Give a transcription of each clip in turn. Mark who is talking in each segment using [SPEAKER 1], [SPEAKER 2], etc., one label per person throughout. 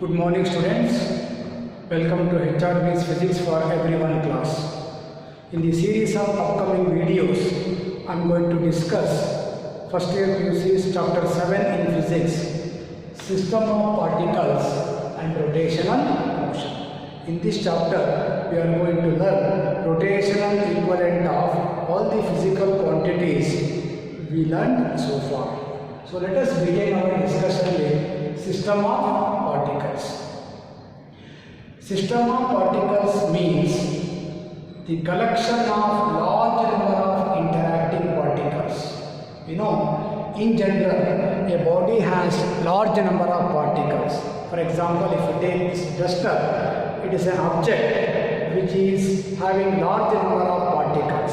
[SPEAKER 1] Good morning students, welcome to HRB's Physics for Everyone class. In the series of upcoming videos, I am going to discuss first year PUC's chapter 7 in physics, system of particles and rotational motion. In this chapter, we are going to learn rotational equivalent of all the physical quantities we learned so far. So let us begin our discussion with system of particles. System of particles means the collection of large number of interacting particles. You know, in general, a body has large number of particles. For example, if you take this duster, it is an object which is having large number of particles,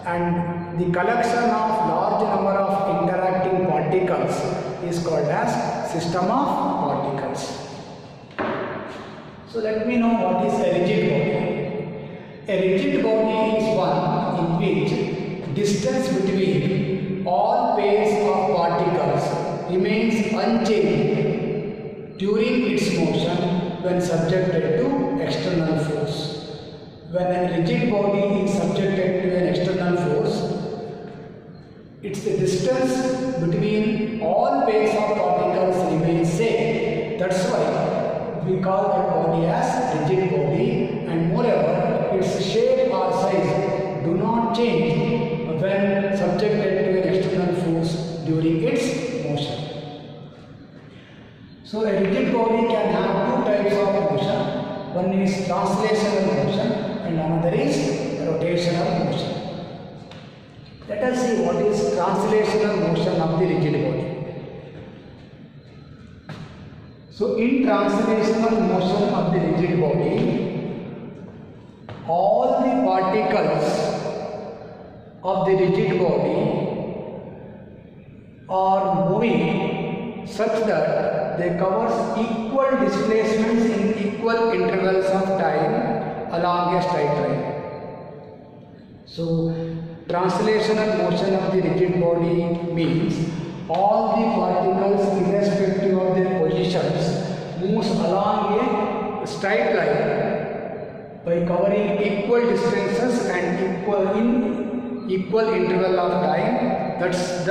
[SPEAKER 1] and the collection of large number of interacting particles is called as system of particles. So let me know what is a rigid body. A rigid body is one in which distance between all pairs of particles remains unchanged during its motion when subjected to external force. When a rigid body is subjected to an external force, it's the distance between all pairs of particles remains same. That's why we call that body as rigid body, and moreover its shape or size do not change when subjected to an external force during its motion. So a rigid body can have two types of motion. One is translational motion and another is rotational motion. Let us see what is translational motion of the rigid body. So in translational motion of the rigid body, all the particles of the rigid body are moving such that they cover equal displacements in equal intervals of time along a straight line. So translational motion of the rigid body means all the particles irrespective of their positions moves along a straight line by covering equal distances and equal interval of time. Thus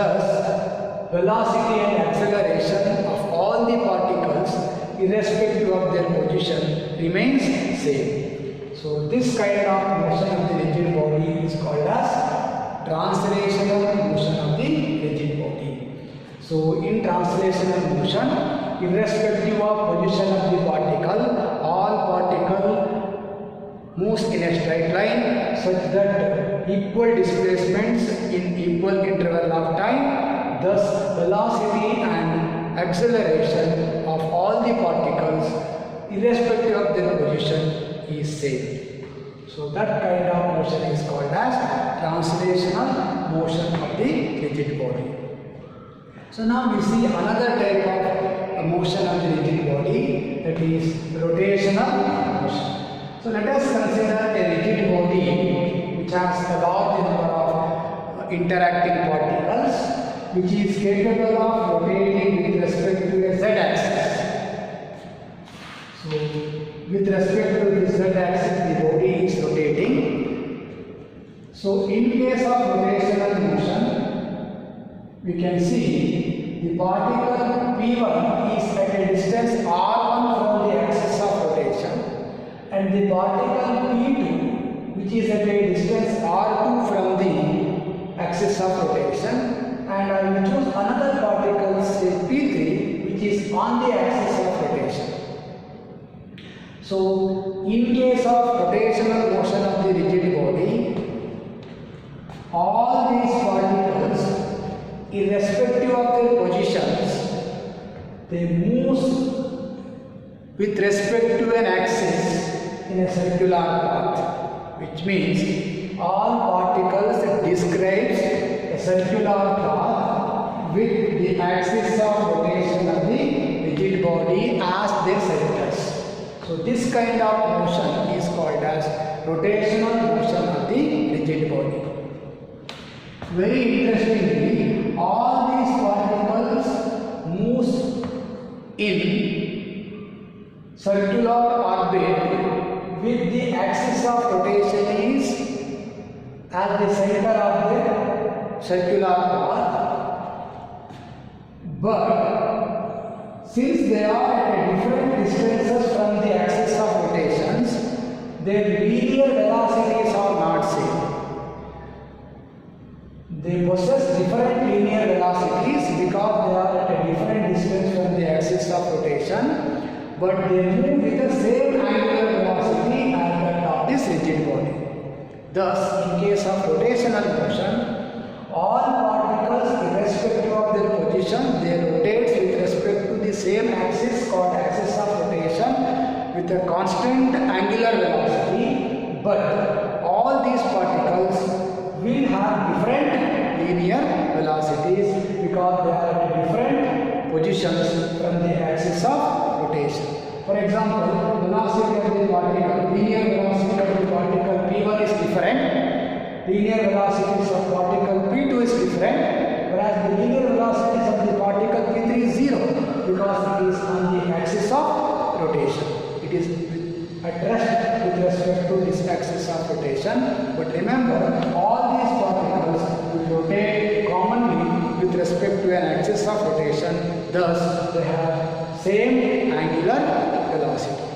[SPEAKER 1] velocity and acceleration of all the particles irrespective of their position remains same. So this kind of motion of the rigid body is called as translational motion of the rigid body. So in translational motion, irrespective of position of the particle, all particle moves in a straight line such that equal displacements in equal interval of time, thus velocity and acceleration of all the particles irrespective of their position is same. So that kind of motion is called as translational motion of the rigid body. So now we see another type of motion of the rigid body, that is rotational motion. So let us consider a rigid body which has a large number of interacting particles, which is capable of rotating with respect to a z-axis. So with respect to the z-axis, the body is rotating. So in case of rotational motion, we can see the particle P1 is at a distance r1 from the axis of rotation, and the particle P2 which is at a distance r2 from the axis of rotation, and I will choose another particle, say P3, which is on the axis of rotation. So in case of rotational motion of the rigid body, all these particles irrespective of their positions, they move with respect to an axis in a circular path, which means all particles describes a circular path with the axis of rotation of the rigid body as their centers. So this kind of motion is called as rotational motion of the rigid body. Very interestingly, all these particles moves in circular orbit with the axis of rotation is at the center of the circular path, but since they are at different distances from the axis of rotations, their linear velocities are not same. They possess different linear velocities because they are at a different distance from the axis of rotation, but they move with the same angular velocity as that of this rigid body. Thus, in case of rotational motion, all particles, irrespective of their position, they rotate with respect to the same axis called axis of rotation with a constant angular velocity, but all these particles will have different linear velocities because they are at different positions from the axis of rotation. For example, velocity of the particle, linear velocity of the particle P1 is different, linear velocities of particle P2 is different, whereas the linear velocities of the particle P3 is 0 because it is on the axis of rotation. It is at rest with respect to this axis of rotation, but remember, all these particles will rotate commonly with respect to an axis of rotation, thus they have same angular velocity.